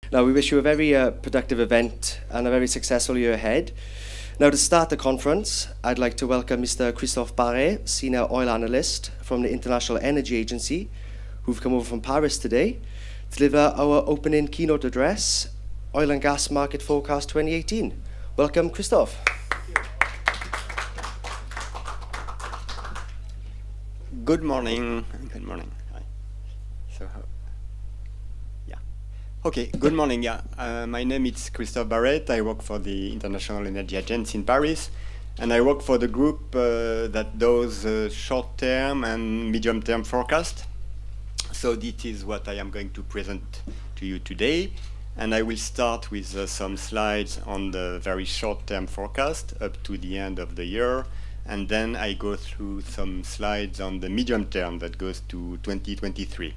Now, we wish you a very productive event and a very successful year ahead. Now, to start the conference, I'd like to welcome Mr. Christophe Barret, Senior Oil Analyst from the International Energy Agency, who've come over from Paris today to deliver our opening keynote address, Oil and Gas Market Forecast 2018. Welcome, Christophe. Good morning. Good morning. Hi. Okay, good morning. My name is Christophe Barret. I work for the International Energy Agency in Paris, and I work for the group that does short-term and medium-term forecast. So this is what I am going to present to you today, and I will start with some slides on the very short-term forecast up to the end of the year, and then I go through some slides on the medium-term that goes to 2023.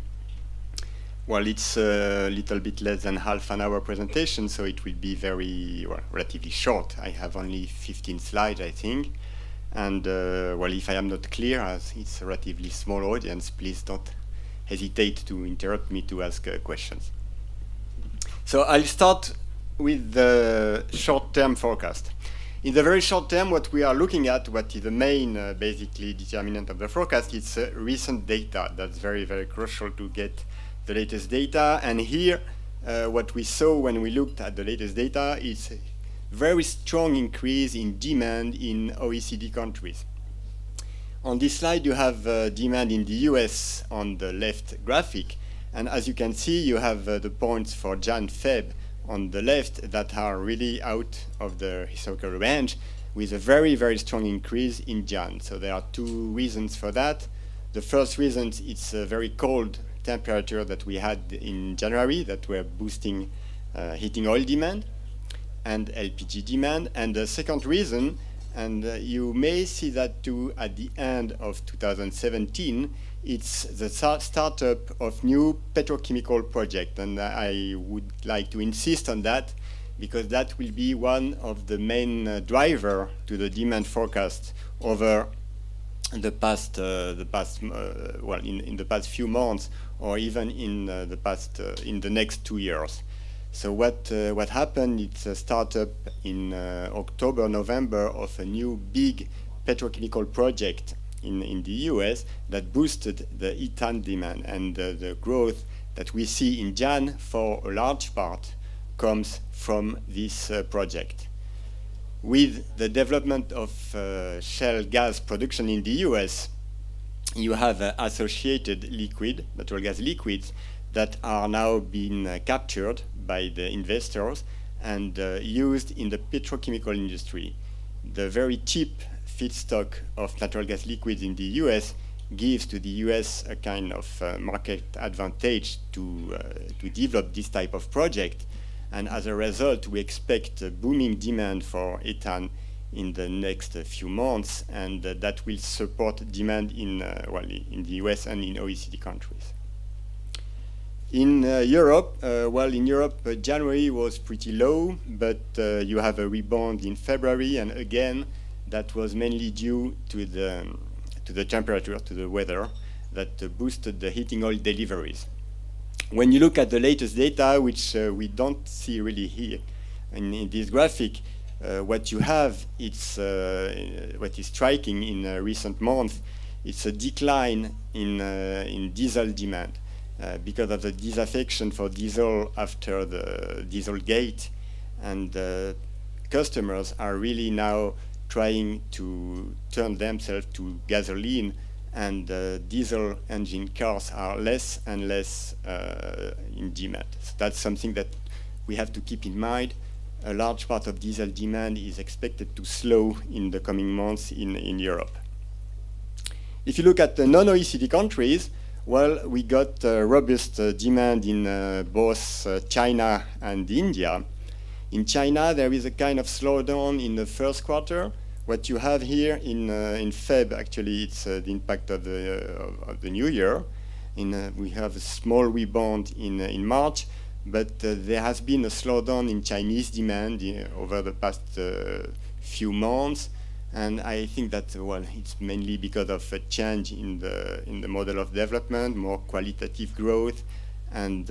Well, it's a little bit less than half an hour presentation, so it will be relatively short. I have only 15 slides, I think. And if I am not clear, as it's a relatively small audience, please don't hesitate to interrupt me to ask questions. So I'll start with the short-term forecast. In the very short term, what we are looking at, what is the main basically determinant of the forecast, is recent data. That's very, very crucial to get the latest data, and here what we saw when we looked at the latest data is a very strong increase in demand in OECD countries. On this slide you have demand in the US on the left graphic, and as you can see you have the points for Jan-Feb on the left that are really out of the historical range with a very, very strong increase in Jan. So there are two reasons for that. The first reason, it's a very cold temperature that we had in January that were boosting heating oil demand and LPG demand. And the second reason, and you may see that too at the end of 2017, it's the startup of new petrochemical project. And I would like to insist on that because that will be one of the main driver to the demand forecast over in the past few months, or even in the next 2 years. So what happened? It's a startup in October, November of a new big petrochemical project in the US that boosted the ethane demand, and the growth that we see in Jan for a large part comes from this project. With the development of shale gas production in the US, you have associated natural gas liquids that are now being captured by the investors and used in the petrochemical industry. The very cheap feedstock of natural gas liquids in the US gives to the US a kind of market advantage to develop this type of project. And as a result, we expect a booming demand for ethane in the next few months, and that will support demand in the US and in OECD countries. In Europe, January was pretty low, but you have a rebound in February, and again, that was mainly due to the temperature, to the weather, that boosted the heating oil deliveries. When you look at the latest data, which we don't see really here in this graphic, what you have, it's what is striking in recent months, it's a decline in diesel demand because of the disaffection for diesel after the Dieselgate, and customers are really now trying to turn themselves to gasoline, and diesel engine cars are less and less in demand. So that's something that we have to keep in mind. A large part of diesel demand is expected to slow in the coming months in Europe. If you look at the non-OECD countries, well, we got robust demand in both China and India. In China, there is a kind of slowdown in the first quarter. What you have here in Feb, actually, it's the impact of the new year. We have a small rebound in March, but there has been a slowdown in Chinese demand over the past few months, and I think that it's mainly because of a change in the model of development, more qualitative growth, and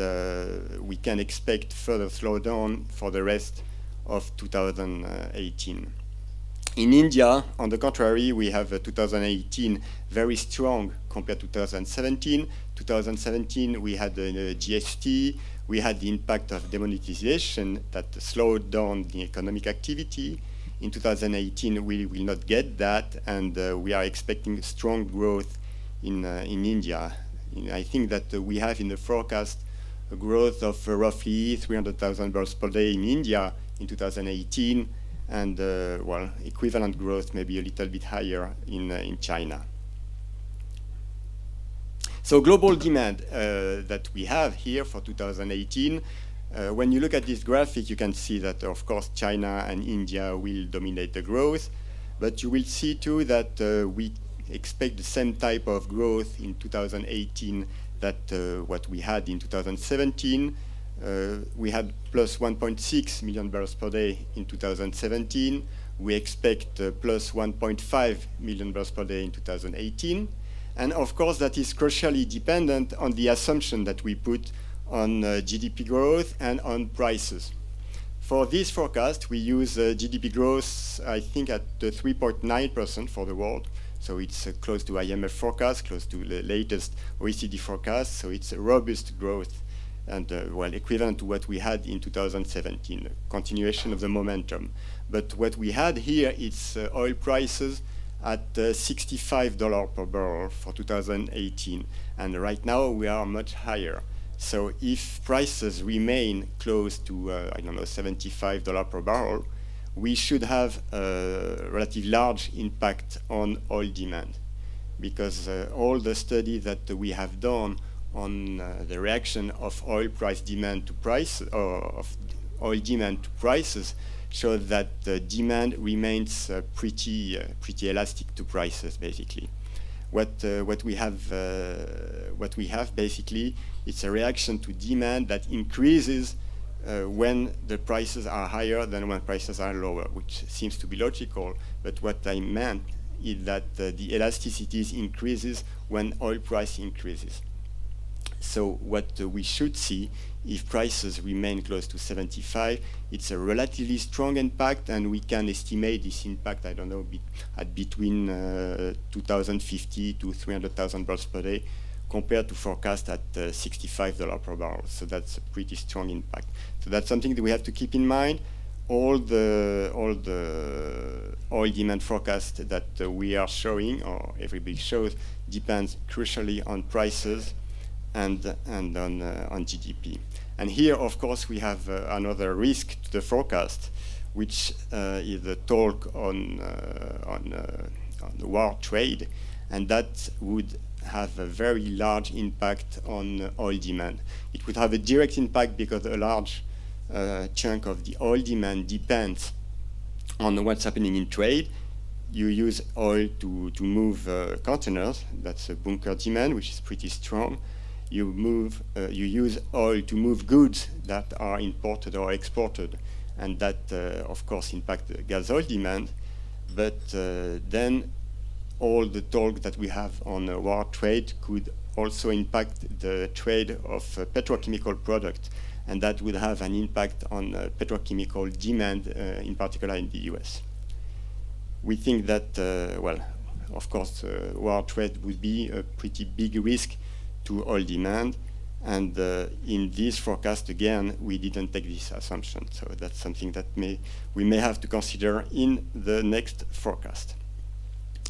we can expect further slowdown for the rest of 2018. In India, on the contrary, we have 2018 very strong compared to 2017. 2017, we had the GST, we had the impact of demonetization that slowed down the economic activity. In 2018, we will not get that, and we are expecting strong growth in India. I think that we have in the forecast a growth of roughly 300,000 barrels per day in India in 2018, and well, equivalent growth maybe a little bit higher in China. So global demand that we have here for 2018, when you look at this graphic, you can see that, of course, China and India will dominate the growth, but you will see too that we expect the same type of growth in 2018 that what we had in 2017. We had plus 1.6 million barrels per day in 2017. We expect plus 1.5 million barrels per day in 2018. And of course, that is crucially dependent on the assumption that we put on GDP growth and on prices. For this forecast, we use GDP growth, I think, at 3.9% for the world. So it's close to IMF forecast, close to the latest OECD forecast. So it's a robust growth and well, equivalent to what we had in 2017, a continuation of the momentum. But what we had here is oil prices at $65 per barrel for 2018. And right now we are much higher. So if prices remain close to, I don't know, $75 per barrel, we should have a relatively large impact on oil demand, because all the studies that we have done on the reaction of oil price demand to price, or of oil demand to prices, show that the demand remains pretty elastic to prices, basically. What we have basically, it's a reaction to demand that increases when the prices are higher than when prices are lower, which seems to be logical. But what I meant is that the elasticity increases when oil price increases. So what we should see, if prices remain close to 75, it's a relatively strong impact, and we can estimate this impact, I don't know, at between 2,050 to 300,000 barrels per day, compared to forecast at $65 per barrel. So that's a pretty strong impact. So that's something that we have to keep in mind. All the oil demand forecast that we are showing, or everybody shows, depends crucially on prices and on GDP. And here, of course, we have another risk to the forecast, which is the talk on the war trade, and that would have a very large impact on oil demand. It would have a direct impact because a large chunk of the oil demand depends on what's happening in trade. You use oil to move containers. That's a bunker demand, which is pretty strong. You use oil to move goods that are imported or exported, and that, of course, impacts the gas oil demand. But then all the talk that we have on war trade could also impact the trade of petrochemical products, and that would have an impact on petrochemical demand, in particular in the US. We think that, well, of course, war trade would be a pretty big risk to oil demand, and in this forecast, again, we didn't take this assumption. So that's something that we may have to consider in the next forecast.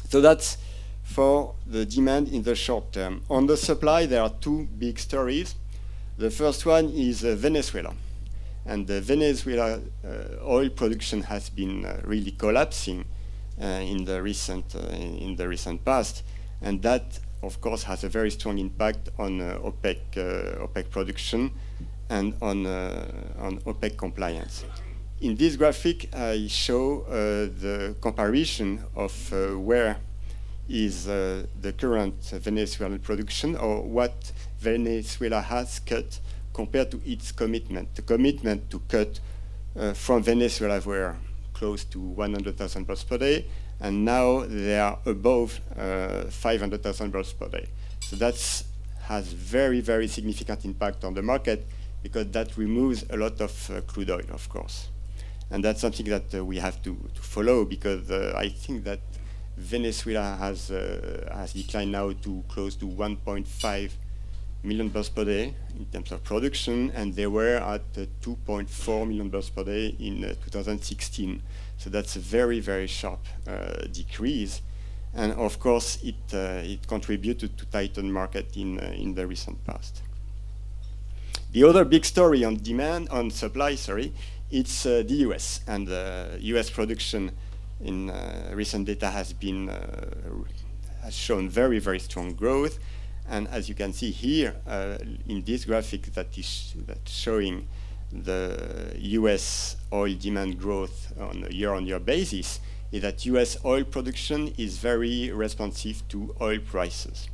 So that's for the demand in the short term. On the supply, there are two big stories. The first one is Venezuela. And the Venezuela oil production has been really collapsing in the recent past. And that, of course, has a very strong impact on OPEC production and on OPEC compliance. In this graphic, I show the comparison of where is the current Venezuelan production, or what Venezuela has cut compared to its commitment. The commitment to cut from Venezuela were close to 100,000 barrels per day, and now they are above 500,000 barrels per day. So that's has very, very significant impact on the market because that removes a lot of crude oil, of course. And that's something that we have to follow because I think that Venezuela has declined now to close to 1.5 million barrels per day in terms of production, and they were at 2.4 million barrels per day in 2016. So that's a very, very sharp decrease. And of course, it contributed to tighten market in the recent past. The other big story on supply, it's the US. And US production in recent data has shown very, very strong growth. And as you can see here in this graphic that's showing the US oil demand growth on a year-on-year basis, is that US oil production is very responsive to oil prices.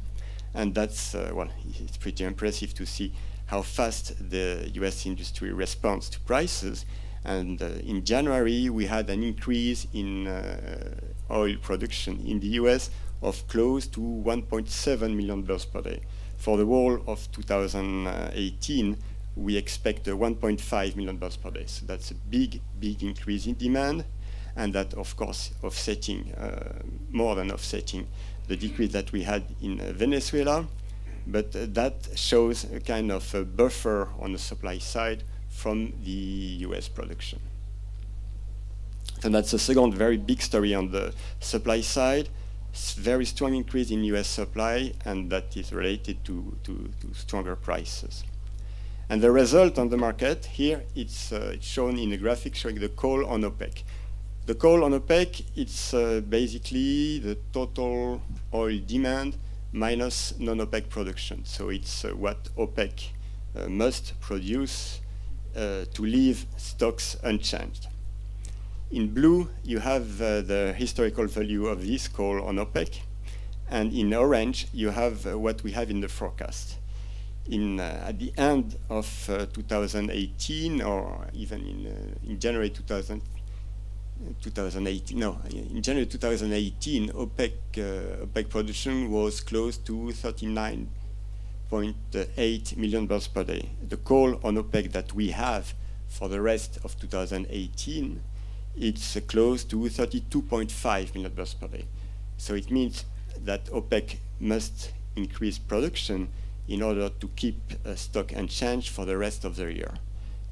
And that's, it's pretty impressive to see how fast the US industry responds to prices. And in January, we had an increase in oil production in the US of close to 1.7 million barrels per day. For the whole of 2018, we expect 1.5 million barrels per day. So that's a big, big increase in demand, and that, of course, more than offsetting the decrease that we had in Venezuela. But that shows a kind of a buffer on the supply side from the US production. So that's the second very big story on the supply side. Very strong increase in US supply, and that is related to stronger prices. And the result on the market here, it's shown in a graphic showing the call on OPEC. The call on OPEC, it's basically the total oil demand minus non-OPEC production. So it's what OPEC must produce to leave stocks unchanged. In blue, you have the historical value of this call on OPEC, and in orange, you have what we have in the forecast. At the end of 2018, or even in January 2018, in January 2018, OPEC production was close to 39.8 million barrels per day. The call on OPEC that we have for the rest of 2018, it's close to 32.5 million barrels per day. So it means that OPEC must increase production in order to keep stock unchanged for the rest of the year.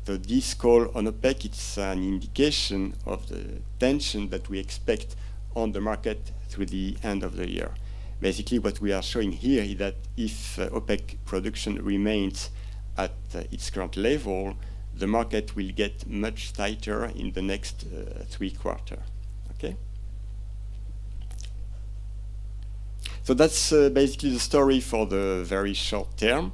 So this call on OPEC, it's an indication of the tension that we expect on the market through the end of the year. Basically, what we are showing here is that if OPEC production remains at its current level, the market will get much tighter in the next 3 quarters. Okay? So that's basically the story for the very short term.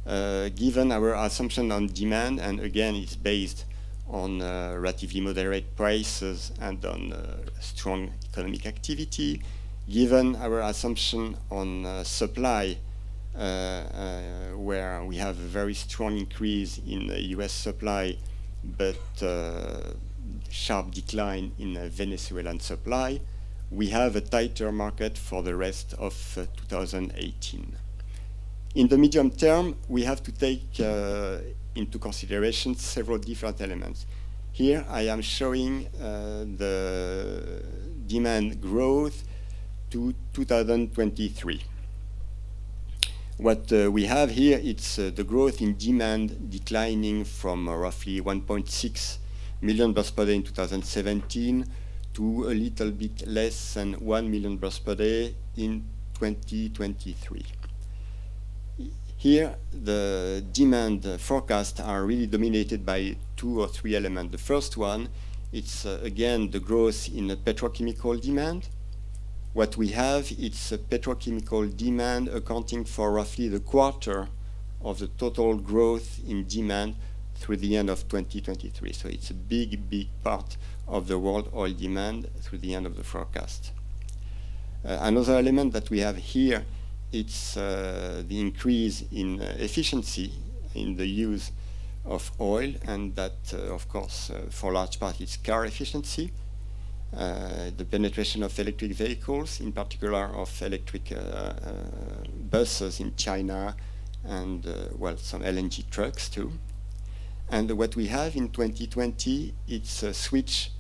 Given our assumption on demand, and again, it's based on relatively moderate prices and on strong economic activity. Given our assumption on supply, where we have a very strong increase in US supply, but sharp decline in Venezuelan supply, we have a tighter market for the rest of 2018. In the medium term, we have to take into consideration several different elements. Here I am showing the demand growth to 2023. What we have here, it's the growth in demand declining from roughly 1.6 million barrels per day in 2017 to a little bit less than 1 million barrels per day in 2023. Here, the demand forecasts are really dominated by 2 or 3 elements. The first one, it's again the growth in the petrochemical demand. What we have, it's a petrochemical demand accounting for roughly the quarter of the total growth in demand through the end of 2023. So it's a big, big part of the world oil demand through the end of the forecast. Another element that we have here, it's the increase in efficiency in the use of oil, and that, of course, for a large part, it's car efficiency. The penetration of electric vehicles, in particular of electric buses in China and well, some LNG trucks too. And what we have in 2020, it's a switch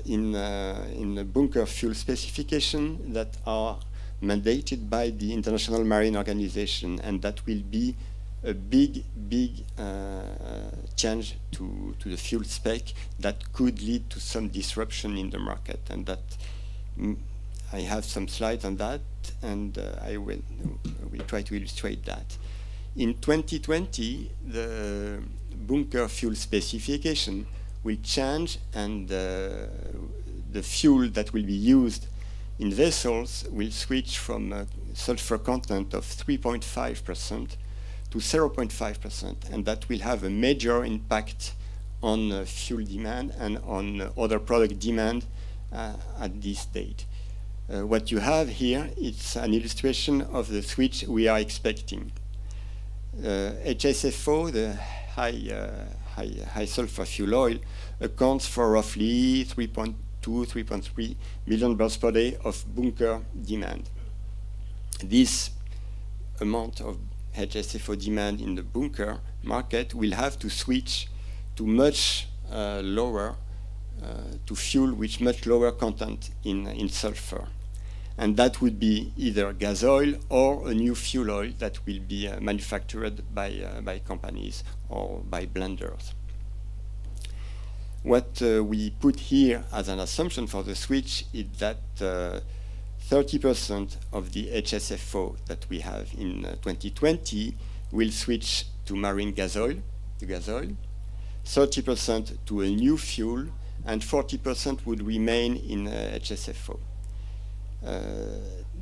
in the bunker fuel specification that are mandated by the International Marine Organization, and that will be a big change to the fuel spec that could lead to some disruption in the market. And that I have some slides on that, and I will try to illustrate that. In 2020, the bunker fuel specification will change, and the fuel that will be used in vessels will switch from a sulfur content of 3.5% to 0.5%, and that will have a major impact on fuel demand and on other product demand at this date. What you have here is an illustration of the switch we are expecting. HSFO, the high sulfur fuel oil, accounts for roughly 3.2, 3.3 million barrels per day of bunker demand. This amount of HSFO demand in the bunker market will have to switch to much lower, to fuel with much lower content in sulfur. And that would be either gas oil or a new fuel oil that will be manufactured by companies or by blenders. What we put here as an assumption for the switch is that 30% of the HSFO that we have in 2020 will switch to marine gas oil, 30% to a new fuel, and 40% would remain in HSFO.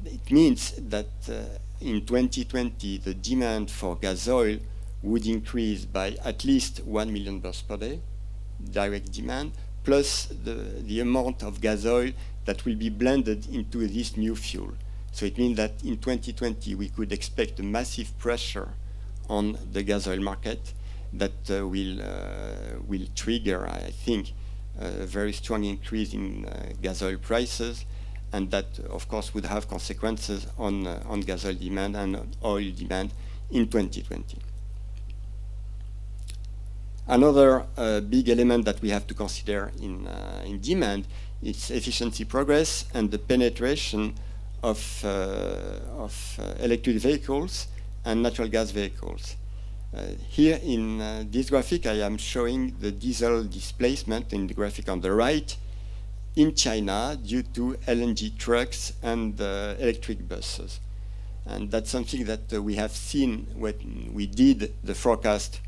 It means that in 2020, the demand for gas oil would increase by at least 1 million barrels per day, direct demand, plus the amount of gas oil that will be blended into this new fuel. So it means that in 2020, we could expect a massive pressure on the gas oil market that will trigger, I think, a very strong increase in gas oil prices, and that, of course, would have consequences on gas oil demand and oil demand in 2020. Another big element that we have to consider in demand is efficiency progress and the penetration of electric vehicles and natural gas vehicles. Here in this graphic, I am showing the diesel displacement in the graphic on the right in China due to LNG trucks and electric buses. And that's something that we have seen when we did the forecast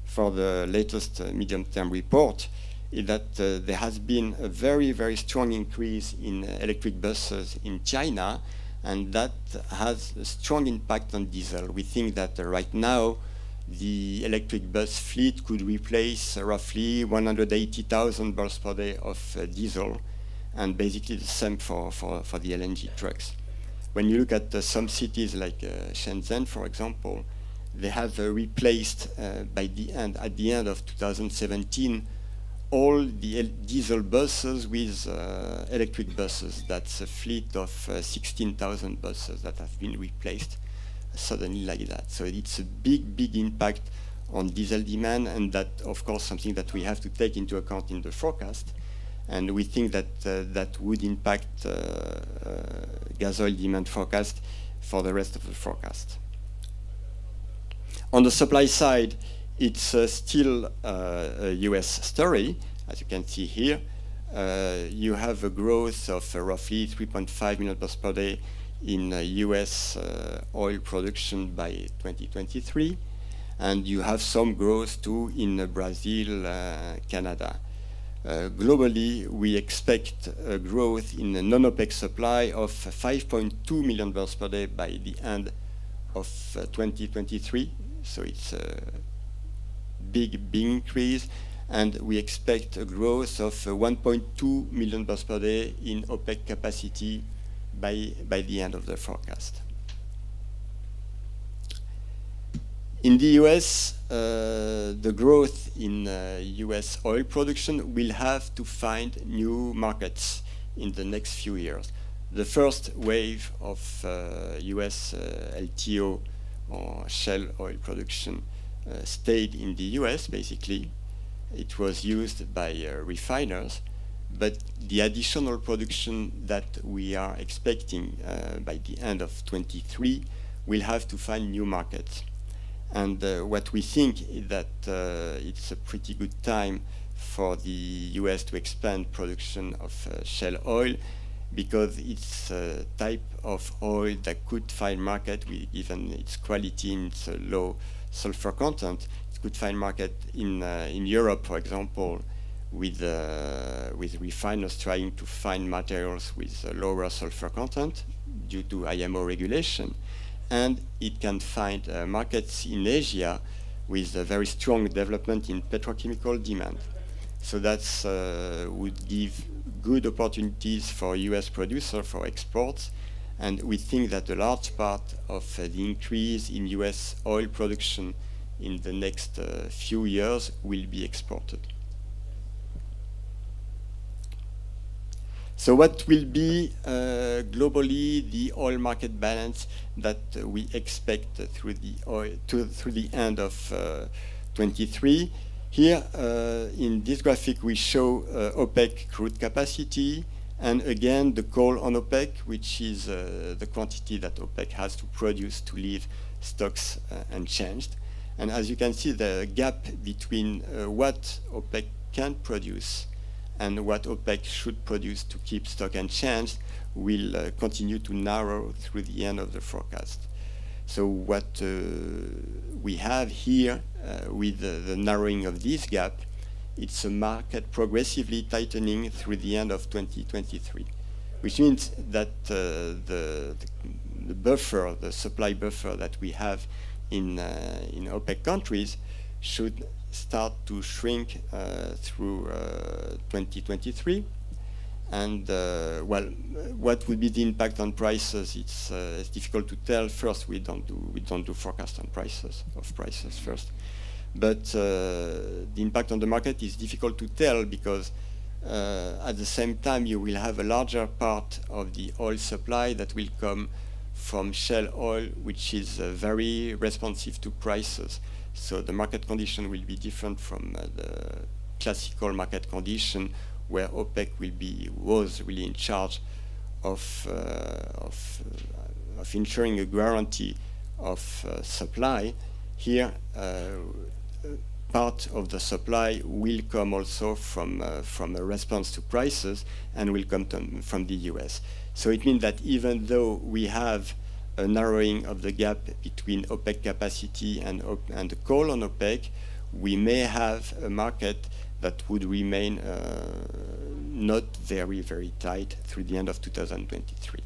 for the latest medium-term report, is that there has been a very, very strong increase in electric buses in China, and that has a strong impact on diesel. We think that right now the electric bus fleet could replace roughly 180,000 barrels per day of diesel, and basically the same for the LNG trucks. When you look at some cities like Shenzhen, for example, they have replaced at the end of 2017 all the diesel buses with electric buses. That's a fleet of 16,000 buses that have been replaced suddenly like that. So it's a big impact on diesel demand, and that, of course, something that we have to take into account in the forecast. And we think that that would impact gas oil demand forecast for the rest of the forecast. On the supply side, it's still a US story. As you can see here, you have a growth of roughly 3.5 million barrels per day in US oil production by 2023. And you have some growth too in Brazil, Canada. Globally, we expect a growth in the non-OPEC supply of 5.2 million barrels per day by the end of 2023. So it's a big increase, and we expect a growth of 1.2 million barrels per day in OPEC capacity by the end of the forecast. In the US, the growth in US oil production will have to find new markets in the next few years. The first wave of US LTO or shale oil production stayed in the US, basically. It was used by refiners, but the additional production that we are expecting by the end of 23 will have to find new markets. And what we think is that it's a pretty good time for the US to expand production of shale oil, because it's a type of oil that could find market given its quality and its low sulfur content. It could find market in Europe, for example, with refiners trying to find materials with lower sulfur content due to IMO regulation. And it can find markets in Asia with a very strong development in petrochemical demand. So that would give good opportunities for US producers for exports. And we think that a large part of the increase in US oil production in the next few years will be exported. So what will be globally the oil market balance that we expect through the end of 23? Here in this graphic we show OPEC crude capacity, and again the call on OPEC, which is the quantity that OPEC has to produce to leave stocks unchanged. And as you can see, the gap between what OPEC can produce and what OPEC should produce to keep stock unchanged will continue to narrow through the end of the forecast. So what we have here with the narrowing of this gap, it's a market progressively tightening through the end of 2023, which means that the buffer, the supply buffer that we have in OPEC countries should start to shrink through 2023. And well, what would be the impact on prices? It's difficult to tell. First, we don't do forecast on prices first. But the impact on the market is difficult to tell, because at the same time you will have a larger part of the oil supply that will come from shale oil, which is very responsive to prices. So the market condition will be different from the classical market condition, where OPEC was really in charge of ensuring a guarantee of supply. Here, part of the supply will come also from a response to prices, and will come from the US. So it means that even though we have a narrowing of the gap between OPEC capacity and the call on OPEC, we may have a market that would remain not very, very tight through the end of 2023.